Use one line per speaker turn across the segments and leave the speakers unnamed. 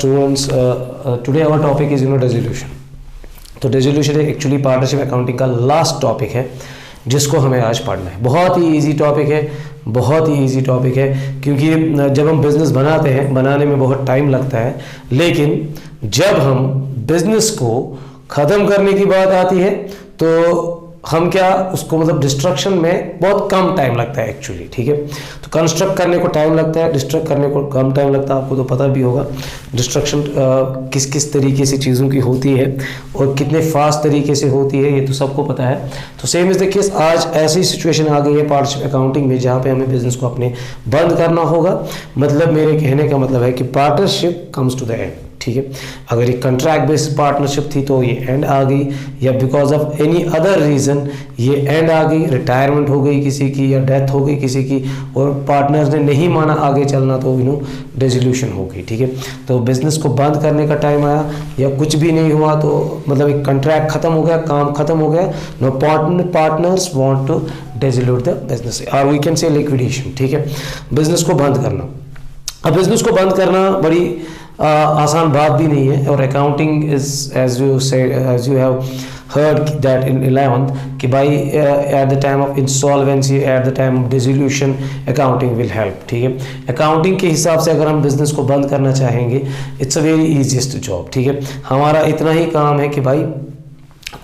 students, today our topic is resolution. तो resolution actually partnership accounting का last topic है जिसको हमें आज पढ़ना है। बहुत ही इजी टॉपिक है, बहुत ही इजी टॉपिक है, क्योंकि जब हम बिज़नेस बनाते हैं बनाने में बहुत टाइम लगता है, लेकिन जब हम बिज़नेस को ख़त्म करने की बात आती है तो हम क्या उसको मतलब डिस्ट्रक्शन में बहुत कम टाइम लगता है एक्चुअली, ठीक है। तो कंस्ट्रक्ट करने को टाइम लगता है, डिस्ट्रक्ट करने को कम टाइम लगता है। आपको तो पता भी होगा डिस्ट्रक्शन किस किस तरीके से चीज़ों की होती है और कितने फास्ट तरीके से होती है, ये तो सबको पता है। तो सेम इज़ द केस, आज ऐसी सिचुएशन आ गई है पार्टनरशिप अकाउंटिंग में जहाँ पे हमें बिजनेस को अपने बंद करना होगा। मतलब मेरे कहने का मतलब है कि partnership comes to the end, ठीक है। अगर ये कॉन्ट्रैक्ट बेस्ड पार्टनरशिप थी तो ये एंड आ गई, या because of any other reason ये एंड आ गई, रिटायरमेंट हो गई किसी की या डेथ हो गई किसी की और पार्टनर्स ने नहीं माना आगे चलना, तो रेजोल्यूशन हो गई, ठीक है। तो बिजनेस को बंद करने का टाइम आया या कुछ भी नहीं हुआ तो मतलब एक कॉन्ट्रैक्ट खत्म हो गया, काम खत्म हो गया, no partners want to dissolute the business और वी कैन से लिक्विडेशन, ठीक है। बिजनेस को बंद करना, अब बिजनेस को बंद करना बड़ी आसान बात भी नहीं है। और accounting is as you have heard that in 11th कि भाई at the time of insolvency, at the time of dissolution, accounting will help, ठीक है। अकाउंटिंग के हिसाब से अगर हम बिजनेस को बंद करना चाहेंगे, it's a very easiest job, ठीक है। हमारा इतना ही काम है कि भाई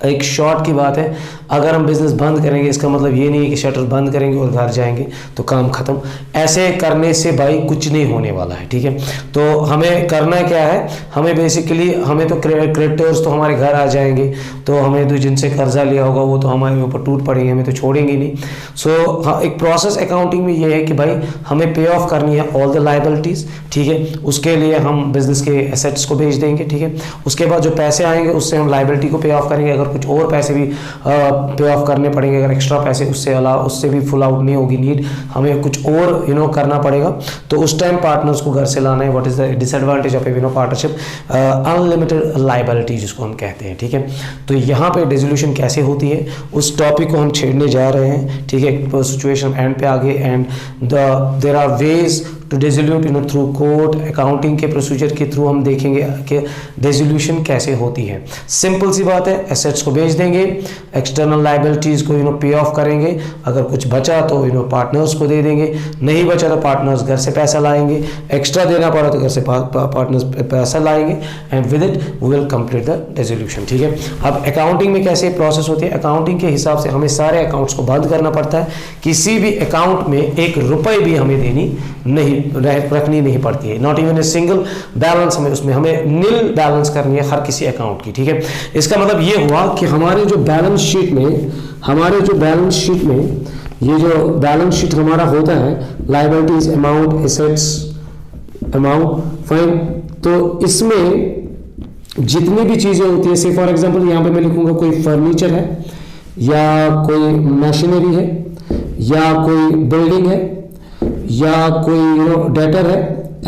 एक शॉर्ट की बात है, अगर हम बिज़नेस बंद करेंगे इसका मतलब ये नहीं है कि शटर बंद करेंगे और घर जाएंगे तो काम ख़त्म। ऐसे करने से भाई कुछ नहीं होने वाला है, ठीक है। तो हमें करना क्या है, हमें बेसिकली हमें तो क्रेडिटर्स तो हमारे घर आ जाएंगे, तो हमें तो जिनसे कर्जा लिया होगा वो तो हमारे ऊपर टूट पड़ेंगे, हमें तो छोड़ेंगे नहीं। सो हाँ, एक प्रोसेस अकाउंटिंग में ये है कि भाई हमें पे ऑफ करनी है ऑल द लाइबिलिटीज़, ठीक है। उसके लिए हम बिज़नेस के एसेट्स को भेज देंगे, ठीक है। उसके बाद जो पैसे आएंगे उससे हम लाइबिलिटी को पे ऑफ करेंगे। अगर कुछ और पैसे भी पे ऑफ करने पड़ेंगे, अगर एक्स्ट्रा पैसे उससे भी फुल आउट नहीं होगी नीड, हमें कुछ और करना पड़ेगा, तो उस टाइम पार्टनर्स को घर से लाना है। What is the disadvantage of partnership, unlimited liability जिसको हम कहते हैं, ठीक है। तो यहाँ पे डिसोल्यूशन कैसे होती है उस टॉपिक को हम छेड़ने जा रहे हैं, ठीक है। सिचुएशन एंड पे आगे and there are ways to dissolute through court. Accounting के प्रोसीजर के थ्रू हम देखेंगे कि डिसोल्यूशन कैसे होती है। सिंपल सी बात है, एसेट्स को बेच देंगे, एक्सटर्नल लायबिलिटीज़ को पे ऑफ करेंगे, अगर कुछ बचा तो पार्टनर्स को दे देंगे, नहीं बचा तो पार्टनर्स घर से पैसा लाएंगे, एक्स्ट्रा देना पड़ा तो घर से पार्टनर्स पैसा लाएंगे and with it we will complete the dissolution, ठीक है। अब अकाउंटिंग में कैसे प्रोसेस होती है, अकाउंटिंग के हिसाब से हमें सारे अकाउंट्स को बंद करना पड़ता है। किसी भी अकाउंट में एक रुपये भी हमें देनी नहीं रखनी नहीं पड़ती है, not even a single balance हमें नील बैलेंस करनी है हर किसी अकाउंट की, ठीक है। इसका मतलब ये हुआ कि हमारे जो बैलेंस शीट में ये जो बैलेंस शीट हमारा होता है, liabilities amount, assets amount, fine, तो इसमें जितनी भी चीजें होती है, से फॉर एग्जांपल यहाँ पे मैं लिखूंगा कोई फर्नीचर है या कोई मशीनरी है या कोई बिल्डिंग है या कोई डेटर है,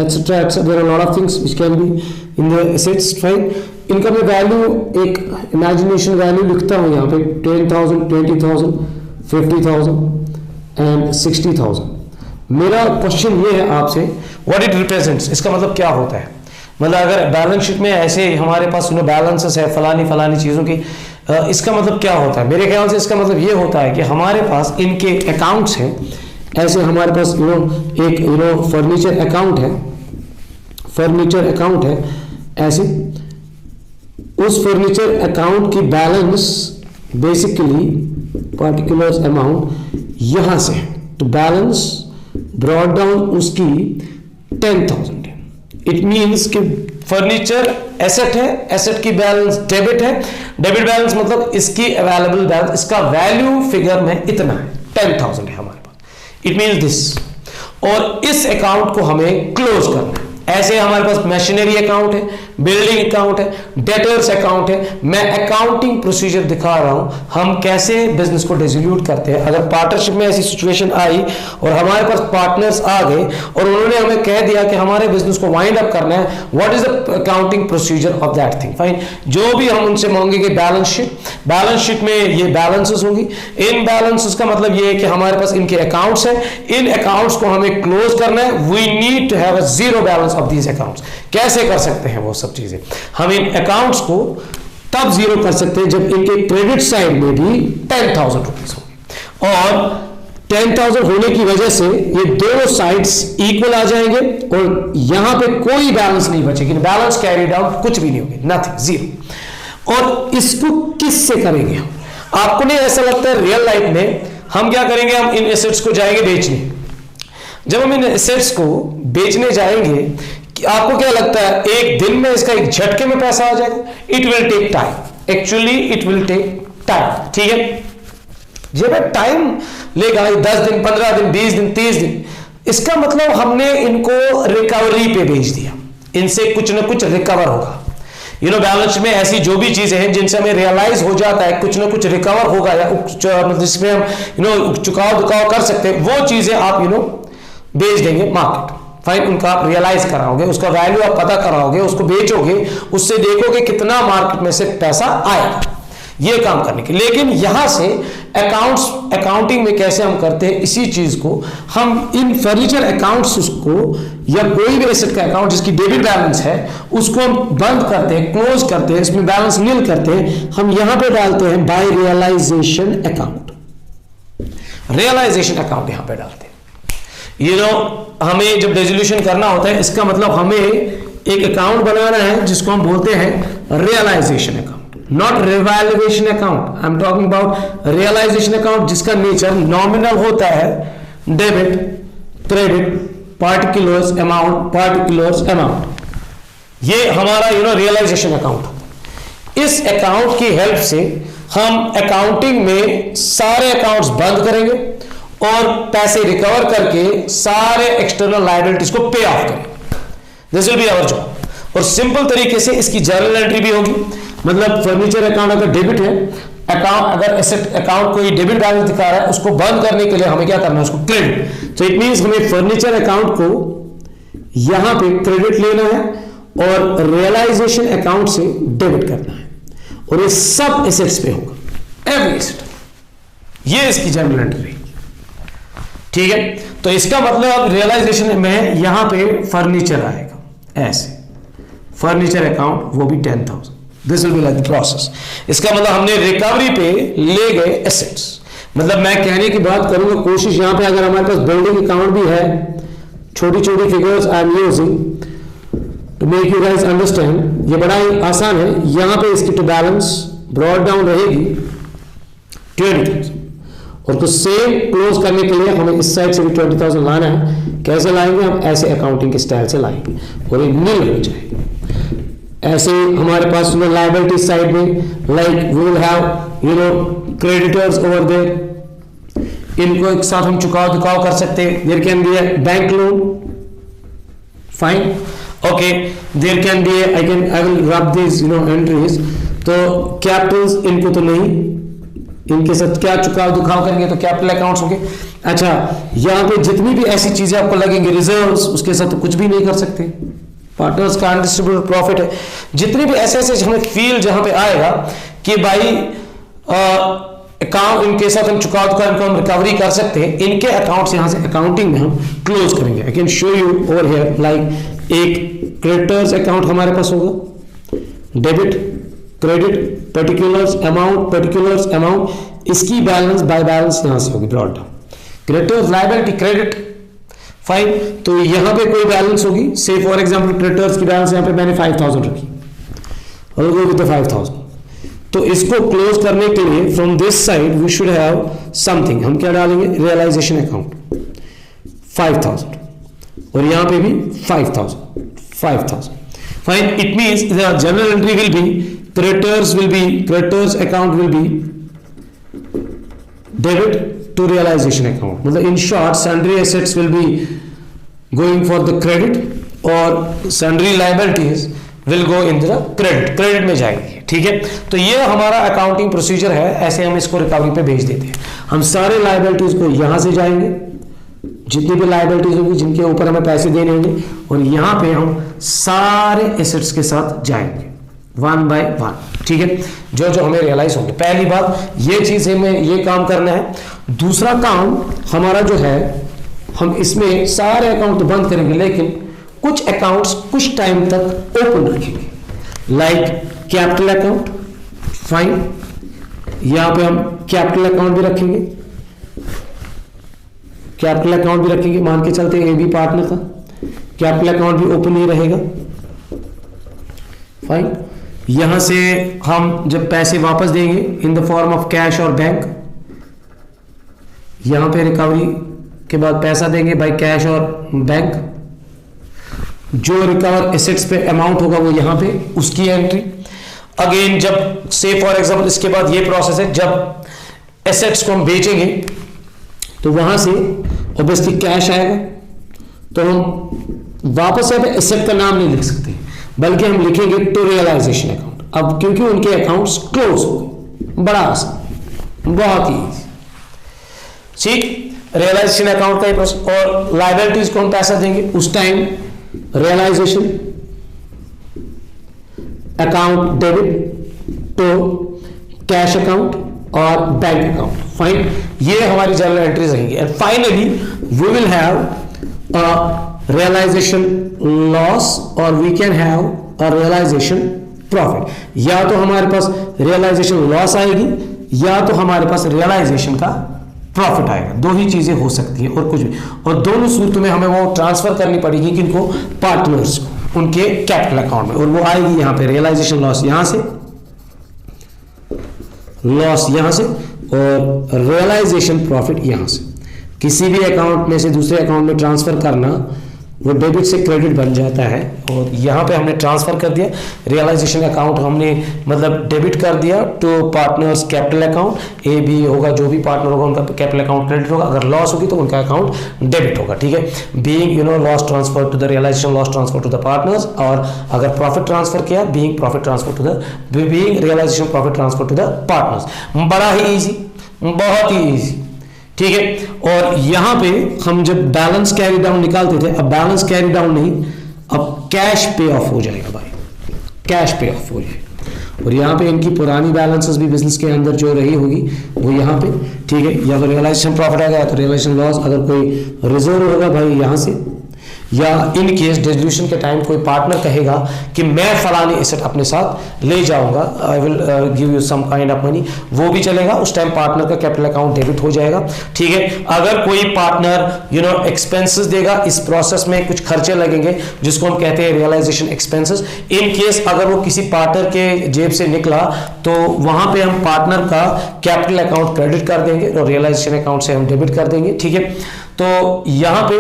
etcetera etcetera, there are lot of things which can be in the assets, fine. इनका मैं वैल्यू एक इमेजिनेशन वैल्यू लिखता हूँ यहाँ पे 10,000, 20,000, 50,000 एंड 60,000। मेरा क्वेश्चन ये है आपसे, व्हाट इट रिप्रेजेंट्स, इसका मतलब क्या होता है। मतलब अगर बैलेंस शीट में ऐसे हमारे पास बैलेंसेस है फलानी चीज़ों की, इसका मतलब क्या होता है। मेरे ख्याल से इसका मतलब ये होता है कि हमारे पास इनके अकाउंट्स हैं, ऐसे हमारे पास एक फर्नीचर अकाउंट है ऐसे, उस फर्नीचर अकाउंट की बैलेंस बेसिकली पार्टिकुलर अमाउंट यहां से, तो बैलेंस ब्रॉट डाउन उसकी 10,000 है। इट मींस कि फर्नीचर एसेट है, एसेट की बैलेंस डेबिट है, डेबिट बैलेंस मतलब इसकी अवेलेबल बैलेंस, इसका वैल्यू फिगर में इतना है, 10,000 है हमारे पास। इट मींस दिस, और इस अकाउंट को हमें क्लोज करना है। ऐसे हमारे पास मशीनरी अकाउंट है, बिल्डिंग अकाउंट है, डेटर्स अकाउंट है। मैं अकाउंटिंग प्रोसीजर दिखा रहा हूं, हम कैसे बिजनेस को डिसोल्यूट करते हैं। अगर पार्टनरशिप में ऐसी सिचुएशन आई और हमारे पास पार्टनर्स आ गए और उन्होंने हमें कह दिया कि हमारे बिजनेस को वाइंड अप करना है, what is the accounting procedure of that thing, fine. जो भी हम उनसे मांगेंगे बैलेंस शीट में ये बैलेंसेस होंगी। इन बैलेंसेस का मतलब ये है कि हमारे पास इनके अकाउंट्स हैं, इन अकाउंट्स को हमें क्लोज करना है। We need to have a zero balance of these accounts. कैसे कर सकते हैं वो सब चीजें? हम इन अकाउंट्स को तब जीरो कर सकते हैं जब इनके क्रेडिट साइड में भी 10,000 रुपीज होंगे, और 10,000 होने की वजह से ये दो साइड्स इक्वल आ जाएंगे और यहां पे कोई बैलेंस नहीं बचेगी, बैलेंस कैरीड आउट कुछ भी नहीं होगी, नथिंग, जीरो। और इसको किससे करेंगे हम? आपको नहीं ऐसा लगता है रियल लाइफ में हम क्या करेंगे? हम इन एसेट्स को जाएंगे बेचने। जब हम इन एसेट्स को बेचने जाएंगे, आपको क्या लगता है एक दिन में इसका एक झटके में पैसा आ जाएगा? It will take time, actually it will take time, ठीक है। जब टाइम लेगा 10 दिन, 15 दिन, 20 दिन, 30 दिन, इसका मतलब हमने इनको रिकवरी पे भेज दिया, इनसे कुछ ना कुछ रिकवर होगा। बैलेंस में ऐसी जो भी चीजें हैं जिनसे हमें रियलाइज हो जाता है कुछ ना कुछ रिकवर होगा, या जिसमें हम चुकाव दुकाव कर सकते हैं, वो चीजें आप बेच देंगे मार्केट। फाइन, उनका आप रियलाइज कराओगे, उसका वैल्यू आप पता कराओगे, उसको बेचोगे, उससे देखोगे कितना मार्केट में से पैसा आएगा, ये काम करने के। लेकिन यहां से अकाउंटिंग में कैसे हम करते हैं इसी चीज को, हम इन फर्नीचर अकाउंट्स को या कोई भी एसेट का अकाउंट जिसकी डेबिट बैलेंस है उसको हम बंद करते हैं, क्लोज करते हैं, इसमें बैलेंस नील करते हैं, हम यहां पे डालते हैं by realisation account. Realisation account यहां पे डालते हैं। हमें जब रेजोल्यूशन करना होता है, इसका मतलब हमें एक अकाउंट बनाना है जिसको हम बोलते हैं realisation account, not revaluation account. I am talking about realisation account जिसका नेचर नॉमिनल होता है, डेबिट, क्रेडिट, पार्टिकुलर्स अमाउंट, ये हमारा रियलाइजेशन अकाउंट। इस अकाउंट की हेल्प से हम अकाउंटिंग में सारे अकाउंट्स बंद करेंगे और पैसे रिकवर करके सारे एक्सटर्नल लायबिलिटीज को पे ऑफ करेंगे। This will be our job. और सिंपल तरीके से इसकी जर्नल एंट्री भी होगी, मतलब फर्नीचर अकाउंट अगर डेबिट है, अगर एसेट अकाउंट कोई डेबिट बैलेंस दिखा रहा है, उसको बंद करने के लिए हमें क्या करना है? उसको क्रेडिट। तो इट मींस हमें फर्नीचर अकाउंट को यहां पे क्रेडिट लेना है और रियलाइजेशन अकाउंट से डेबिट करना है, और ये सब एसेट्स पे होगा, एवरी एसेट। ये इसकी जर्नल एंट्री, ठीक है। तो इसका मतलब रियलाइजेशन में यहां पे फर्नीचर आएगा, ऐसे फर्नीचर अकाउंट, वो भी 10,000। This will be like the process. इसका मतलब हमने रिकवरी पे ले गए एसेट्स। मतलब मैं कहने की बात करूंगा, कोशिश यहां पे अगर हमारे पास बिल्डिंग अकाउंट भी है, छोटी छोटी figures I am using to make you guys understand, ये बड़ा ही आसान है। यहां पे इसकी टू बैलेंस ब्रॉड डाउन रहेगी 20,000, और तो सेम क्लोज करने के लिए हमें इस साइड से भी 20,000 लाना है। कैसे लाएंगे? हम ऐसे अकाउंटिंग के स्टाइल से लाएंगे और एक नील हो जाएगी। ऐसे हमारे पास लायबिलिटी साइड में like we will have creditors over there, इनको एक साथ हम चुकाव दुकाव कर सकते हैं। There can be a bank loan, fine, okay, there can be I will rub this entries. तो कैपिटल्स इनको तो नहीं, इनके साथ क्या चुकाव दुखाव करेंगे तो कैपिटल अकाउंट्स होंगे। अच्छा, यहां पे जितनी भी ऐसी चीजें आपको लगेंगी, रिजर्व्स, उसके साथ तो कुछ भी नहीं कर सकते। पार्टनर्स का अनडिस्ट्रीब्यूटेड प्रॉफिट है, जितनी भी ऐसे ऐसे हमें फील जहां पे आएगा कि भाई अकाउंट, इनके साथ हम चुकाव दुखाव, इनको हम रिकवरी कर सकते हैं, इनके अकाउंट्स यहां से अकाउंटिंग में हम क्लोज करेंगे। I can show you over here, like एक क्रेडिटर्स अकाउंट हमारे पास होगा, डेबिट, क्रेडिट, पर्टिकुलर्स अमाउंट, इसकी बैलेंस बाय बैलेंस यहां से होगी brought down. Creditors, liability, credit, fine, तो यहां पे कोई बैलेंस होगी। से फॉर एग्जांपल क्रेडिटर्स की बैलेंस यहां पे मैंने 5,000 रखी, और वो विद 5,000, तो इसको क्लोज करने के लिए from this side we should have something. हम क्या डालेंगे? रियलाइजेशन अकाउंट 5,000, और यहां पे भी 5,000, fine. It means the general entry will be creditors account will be debit to realization account. मतलब in short, sundry assets will be going for the credit और sundry liabilities will go in the credit में जाएंगे, ठीक है। तो ये हमारा accounting procedure है, ऐसे हम इसको रिकवरी पे भेज देते हैं। हम सारे लाइबिलिटीज को यहां से जाएंगे, जितनी भी लाइबिलिटीज होगी जिनके ऊपर हमें पैसे देने होंगे, और यहां पे हम सारे एसेट्स के साथ जाएंगे वन बाय वन, ठीक है, जो जो हमें रियलाइज होंगे। पहली बात ये चीज हमें ये काम करना है। दूसरा काम हमारा जो है, हम इसमें सारे अकाउंट तो बंद करेंगे, लेकिन कुछ अकाउंट्स कुछ टाइम तक ओपन रखेंगे, लाइक कैपिटल अकाउंट, फाइन, यहां पे हम कैपिटल अकाउंट भी रखेंगे, कैपिटल अकाउंट भी रखेंगे, मान के चलते ए बी पार्टनर का कैपिटल अकाउंट भी ओपन ही रहेगा, फाइन। यहां से हम जब पैसे वापस देंगे in the form of cash और बैंक, यहां पे रिकवरी के बाद पैसा देंगे बाय कैश और बैंक, जो रिकवर एसेट्स पे अमाउंट होगा वो यहां पे उसकी एंट्री। अगेन जब से फॉर एग्जांपल इसके बाद ये प्रोसेस है, जब एसेट्स को हम बेचेंगे तो वहां से ऑब्वियसली कैश आएगा, तो हम वापस यहाँ पे एसेट का नाम नहीं लिख सकते, बल्कि हम लिखेंगे टू रियलाइजेशन अकाउंट। अब क्योंकि उनके अकाउंट्स क्लोज हो गए, बड़ा आसान, बहुत ही ठीक, रियलाइजेशन अकाउंट का ही प्रोसेस। और लायबिलिटीज को हम पैसा देंगे उस time realisation account debit to cash account और बैंक अकाउंट, फाइन। ये हमारी जनरल एंट्रीज रहेंगी। And finally we will have realisation loss और we can have a realisation profit. या तो हमारे पास रियलाइजेशन लॉस आएगी या तो हमारे पास रियलाइजेशन का प्रॉफिट आएगा, दो ही चीजें हो सकती हैं और कुछ भी। और दोनों सूरतों में हमें वो ट्रांसफर करनी पड़ेगी किनको, पार्टनर्स को, उनके कैपिटल अकाउंट में, और वो आएगी यहां पे रियलाइजेशन लॉस यहां से, लॉस यहां से, और रियलाइजेशन प्रॉफिट यहां से। किसी भी अकाउंट में से दूसरे अकाउंट में ट्रांसफर करना वो डेबिट से क्रेडिट बन जाता है, और यहाँ पे हमने ट्रांसफर कर दिया, रियलाइजेशन अकाउंट हमने मतलब डेबिट कर दिया to partners capital account, A B होगा, जो भी पार्टनर होगा उनका कैपिटल अकाउंट क्रेडिट होगा, अगर लॉस होगी तो उनका अकाउंट डेबिट होगा, ठीक है। Being loss transfer to the realisation loss transfer to the partners, और अगर प्रॉफिट ट्रांसफर किया being profit transfer to the being realisation profit transfer to the partners. बड़ा ही ईजी, बहुत ही ईजी, ठीक है। और यहां पे हम जब बैलेंस कैरी डाउन निकालते थे, अब बैलेंस कैरी डाउन नहीं, अब कैश पे ऑफ हो जाएगा भाई, कैश पे ऑफ हो जाएगा। और यहाँ पे इनकी पुरानी बैलेंसेस भी बिजनेस के अंदर जो रही होगी वो यहाँ पे, ठीक है। या तो रियलाइजेशन प्रॉफिट आ गया तो रियलाइजेशन लॉस, अगर कोई रिजर्व होगा भाई यहाँ से, या इन केस डिस्ट्रीब्यूशन के टाइम कोई पार्टनर कहेगा कि मैं फलानी एसेट अपने साथ ले जाऊंगा, I will give you some kind of money, वो भी चलेगा, उस टाइम पार्टनर का कैपिटल अकाउंट डेबिट हो जाएगा, ठीक है। अगर कोई पार्टनर एक्सपेंसेस देगा, इस प्रोसेस में कुछ खर्चे लगेंगे जिसको हम कहते हैं रियलाइजेशन एक्सपेंसेस, इन केस अगर वो किसी पार्टनर के जेब से निकला तो वहां पे हम पार्टनर का कैपिटल अकाउंट क्रेडिट कर देंगे और रियलाइजेशन अकाउंट से हम डेबिट कर देंगे, ठीक है। तो यहां पे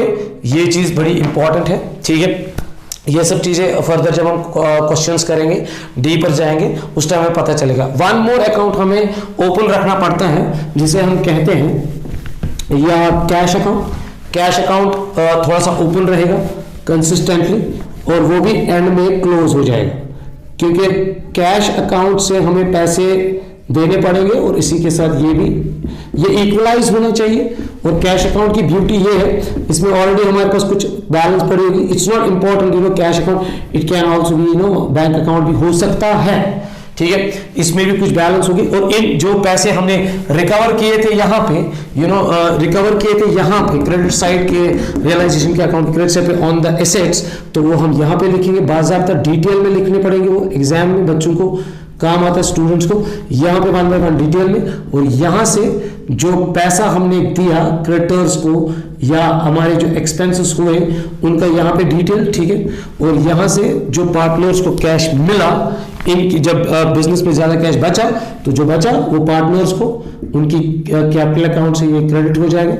ये चीज बड़ी इंपॉर्टेंट है, ठीक है। ये सब चीजें फर्दर जब हम क्वेश्चंस करेंगे, डीपर जाएंगे, उस टाइम हमें पता चलेगा। वन मोर अकाउंट हमें ओपन रखना पड़ता है जिसे हम कहते हैं या कैश अकाउंट। कैश अकाउंट थोड़ा सा ओपन रहेगा कंसिस्टेंटली, और वो भी एंड में क्लोज हो जाएगा, क्योंकि कैश अकाउंट से हमें पैसे देने पड़ेंगे और इसी के साथ ये इक्वलाइज होना चाहिए। और कैश अकाउंट की ब्यूटी ये है, इसमें ऑलरेडी हमारे पास कुछ बैलेंस पड़ी होगी। It's not important cash account, it can also be bank account भी हो सकता है, ठीक है। इसमें भी कुछ बैलेंस होगी। और इन जो पैसे हमने रिकवर किए थे यहाँ पे, रिकवर किए थे यहाँ पे क्रेडिट साइड के रियलाइजेशन के अकाउंट क्रेडिट साइड पे ऑन द एसेट्स, तो वो हम यहाँ पे लिखेंगे, बाकायदा डिटेल में लिखने पड़ेंगे, वो एग्जाम में बच्चों को काम आता है, स्टूडेंट्स को। यहाँ पे 1 by 1 डिटेल में, और यहाँ से जो पैसा हमने दिया क्रेडिटर्स को या हमारे जो एक्सपेंसेस हुए उनका यहाँ पे डिटेल, ठीक है। और यहाँ से जो पार्टनर्स को कैश मिला, इनकी जब बिजनेस में ज्यादा कैश बचा तो जो बचा वो पार्टनर्स को उनकी कैपिटल अकाउंट से ये क्रेडिट हो जाएगा,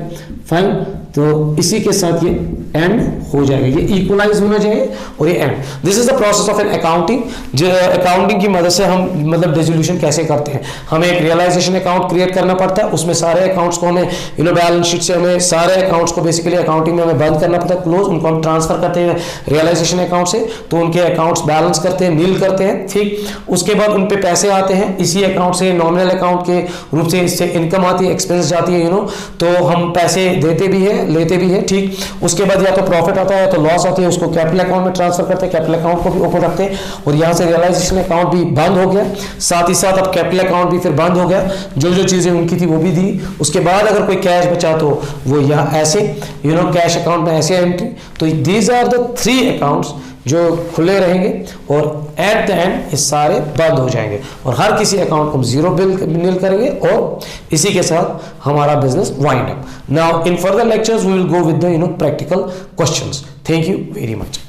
फाइन। तो इसी के साथ ये एंड हो जाएगा, ये इक्वलाइज होना चाहिए और ये and. This is the process of an accounting. जो अकाउंटिंग की मदद से हम मतलब डिसोल्यूशन कैसे करते हैं, हमें एक रियलाइजेशन अकाउंट क्रिएट करना पड़ता है, उसमें सारे अकाउंट्स को हमें बैलेंस शीट से हमें सारे अकाउंट्स को बेसिकली अकाउंटिंग में हमें बंद करना पड़ता है, क्लोज, उनको हम ट्रांसफर करते हैं रियलाइजेशन अकाउंट से, तो उनके अकाउंट्स बैलेंस करते हैं, नील करते हैं, ठीक। उसके बाद उन पे पैसे आते हैं इसी अकाउंट से, नॉमिनल अकाउंट के रूप से, इससे इनकम आती है, एक्सपेंस जाती है, तो हम पैसे देते भी है हैं, लेते भी हैं, ठीक। उसके बाद या तो प्रॉफिट आता है या तो लॉस आती है, उसको कैपिटल अकाउंट में ट्रांसफर करते हैं, कैपिटल अकाउंट को भी ओपन रखते हैं, और यहाँ से रियलाइजेशन अकाउंट भी बंद हो गया, साथ ही साथ अब कैपिटल अकाउंट भी फिर बंद हो गया, जो जो चीज़ें उनकी थी वो भी दी। उसके बाद अगर कोई कैश बचा तो वो यहाँ ऐसे कैश अकाउंट में ऐसे एंट्री। तो दीज आर द 3 अकाउंट्स जो खुले रहेंगे और एट द एंड ये सारे बंद हो जाएंगे, और हर किसी अकाउंट को हम जीरो बिल करेंगे, और इसी के साथ हमारा business wind up. Now in further lectures we will go with the practical questions. Thank you very much.